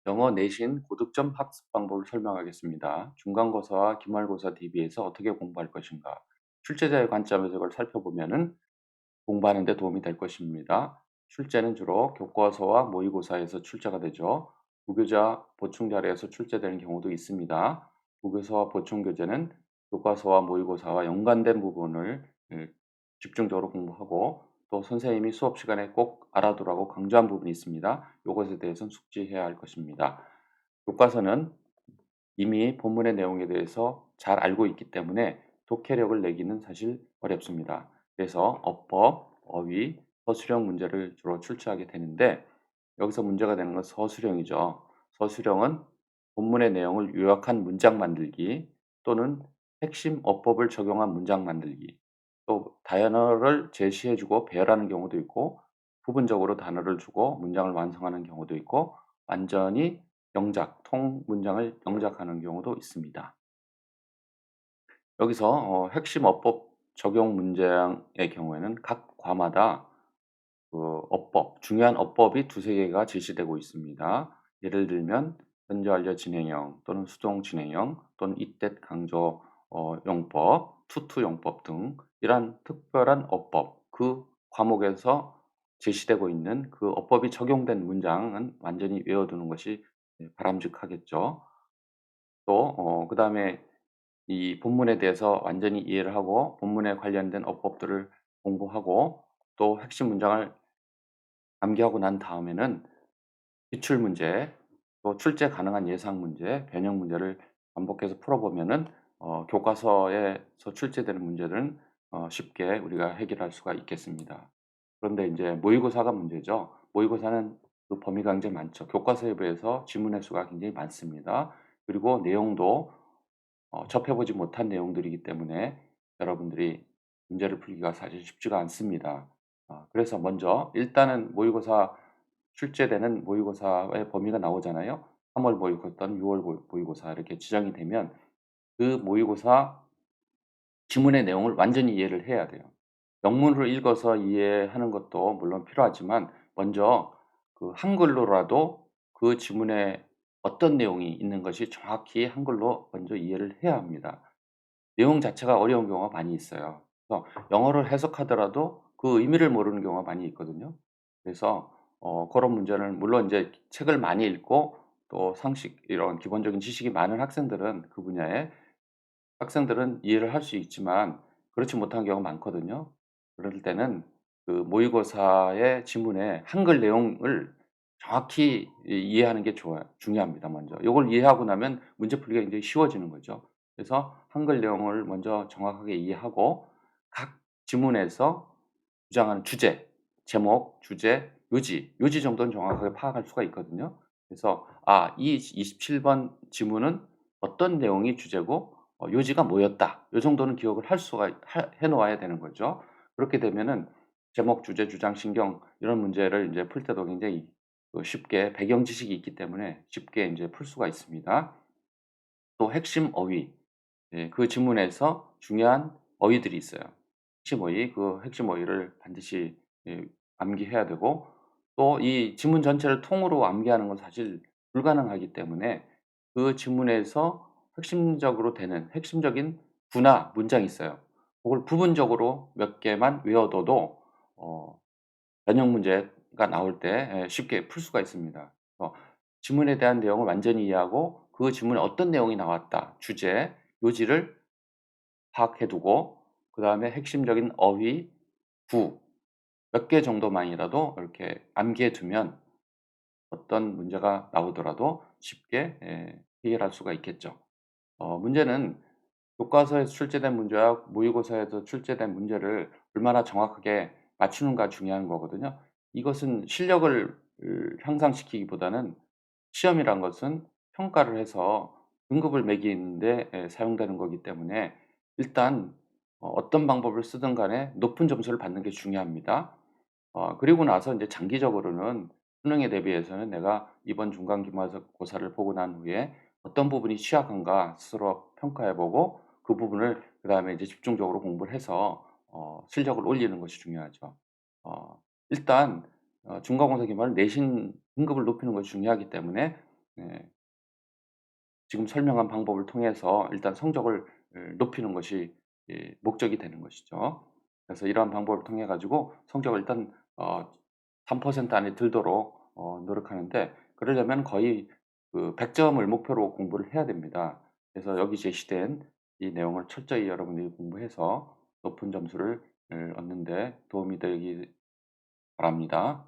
영어 내신 고득점 학습 방법을 설명하겠습니다. 중간고사와 기말고사 대비해서 어떻게 공부할 것인가? 출제자의 관점에서 이걸 살펴보면은 공부하는 데 도움이 될 것입니다. 출제는 주로 교과서와 모의고사에서 출제가 되죠. 부교자 보충 자료에서 출제되는 경우도 있습니다. 부교서와 보충 교재는 교과서와 모의고사와 연관된 부분을 집중적으로 공부하고 또 선생님이 수업 시간에 꼭 알아두라고 강조한 부분이 있습니다. 이것에 대해서는 숙지해야 할 것입니다. 교과서는 이미 본문의 내용에 대해서 잘 알고 있기 때문에 독해력을 내기는 사실 어렵습니다. 그래서 어법, 어휘, 서술형 문제를 주로 출제하게 되는데 여기서 문제가 되는 건 서술형이죠. 서술형은 본문의 내용을 요약한 문장 만들기 또는 핵심 어법을 적용한 문장 만들기, 또 단어를 제시해 주고 배열하는 경우도 있고 부분적으로 단어를 주고 문장을 완성하는 경우도 있고 완전히 영작, 통 문장을 영작하는 경우도 있습니다. 여기서 핵심 어법 적용 문장의 경우에는 각 과마다 그 어법, 중요한 어법이 두세 개가 제시되고 있습니다. 예를 들면 현재 완료 진행형 또는 수동 진행형 또는 이때 강조 용법, 투투 용법 등 이러한 특별한 어법, 그 과목에서 제시되고 있는 그 어법이 적용된 문장은 완전히 외워두는 것이 바람직하겠죠. 또 그다음에 이 본문에 대해서 완전히 이해를 하고 본문에 관련된 어법들을 공부하고 또 핵심 문장을 암기하고 난 다음에는 기출 문제, 또 출제 가능한 예상 문제, 변형 문제를 반복해서 풀어보면은 교과서에서 출제되는 문제들은 쉽게 우리가 해결할 수가 있겠습니다. 그런데 이제 모의고사가 문제죠. 모의고사는 그 범위가 굉장히 많죠. 교과서에 비해서 지문의 수가 굉장히 많습니다. 그리고 내용도 접해보지 못한 내용들이기 때문에 여러분들이 문제를 풀기가 사실 쉽지가 않습니다. 그래서 먼저 일단은 모의고사 출제되는 모의고사의 범위가 나오잖아요. 3월 모의고사든 6월 모의고사 이렇게 지정이 되면 그 모의고사 지문의 내용을 완전히 이해를 해야 돼요. 영문으로 읽어서 이해하는 것도 물론 필요하지만 먼저 그 한글로라도 그 지문에 어떤 내용이 있는 것이 정확히 한글로 먼저 이해를 해야 합니다. 내용 자체가 어려운 경우가 많이 있어요. 그래서 영어를 해석하더라도 그 의미를 모르는 경우가 많이 있거든요. 그래서 그런 문제는 물론 인제 책을 많이 읽고 또 상식 이런 기본적인 지식이 많은 학생들은 그 분야에 학생들은 이해를 할 수 있지만 그렇지 못한 경우가 많거든요. 그럴 때는 그 모의고사의 지문에 한글 내용을 정확히 이해하는 게 좋아요. 중요합니다 먼저. 요걸 이해하고 나면 문제 풀기가 굉장히 쉬워지는 거죠. 그래서 한글 내용을 먼저 정확하게 이해하고 각 지문에서 주장하는 주제, 제목, 주제, 요지 정도는 정확하게 파악할 수가 있거든요. 그래서 이 27번 지문은 어떤 내용이 주제고 요지가 뭐였다. 요 정도는 기억을 할 수가 해 놓아야 되는 거죠. 그렇게 되면은 제목, 주제, 주장, 신경 이런 문제를 인제 풀 때도 굉장히 쉽게 배경 지식이 있기 때문에 쉽게 인제 풀 수가 있습니다. 또 핵심 어휘. 예, 그 지문에서 중요한 어휘들이 있어요. 핵심 어휘, 그 핵심 어휘를 반드시 암기해야 되고 또 이 지문 전체를 통으로 암기하는 건 사실 불가능하기 때문에 그 지문에서 핵심적으로 되는 핵심적인 구나 문장이 있어요. 그걸 부분적으로 몇 개만 외워둬도 어 변형 문제가 나올 때 쉽게 풀 수가 있습니다. 지문에 대한 내용을 완전히 이해하고 그 지문에 어떤 내용이 나왔다. 주제, 요지를 파악해 두고 그다음에 핵심적인 어휘, 구 몇 개 정도만이라도 이렇게 암기해 두면 어떤 문제가 나오더라도 쉽게 해결할 수가 있겠죠. 문제는 교과서에서 출제된 문제와 모의고사에서 출제된 문제를 얼마나 정확하게 맞추는가 중요한 거거든요. 이것은 실력을 향상시키기보다는 시험이란 것은 평가를 해서 등급을 매기는 데 사용되는 거기 때문에 일단 어떤 방법을 쓰든 간에 높은 점수를 받는 게 중요합니다. 그리고 나서 인제 장기적으로는 수능에 대비해서는 '내가 이번 중간 기말고사를 보고 난 후에 어떤 부분이 취약한가.' 스스로 평가해 보고 그 부분을 그다음에 이제 집중적으로 공부를 해서 실력을 올리는 것이 중요하죠. 일단 중간고사 기말 내신 등급을 높이는 것이 중요하기 때문에 네. 지금 설명한 방법을 통해서 일단 성적을 높이는 것이 목적이 되는 것이죠. 그래서 이러한 방법을 통해 가지고 성적을 일단 3% 안에 들도록 노력하는데, 그러려면 거의 그 100 점을 목표로 공부를 해야 됩니다. 그래서 여기 제시된 이 내용을 철저히 여러분들이 공부해서 높은 점수를 얻는 데 도움이 되기 바랍니다.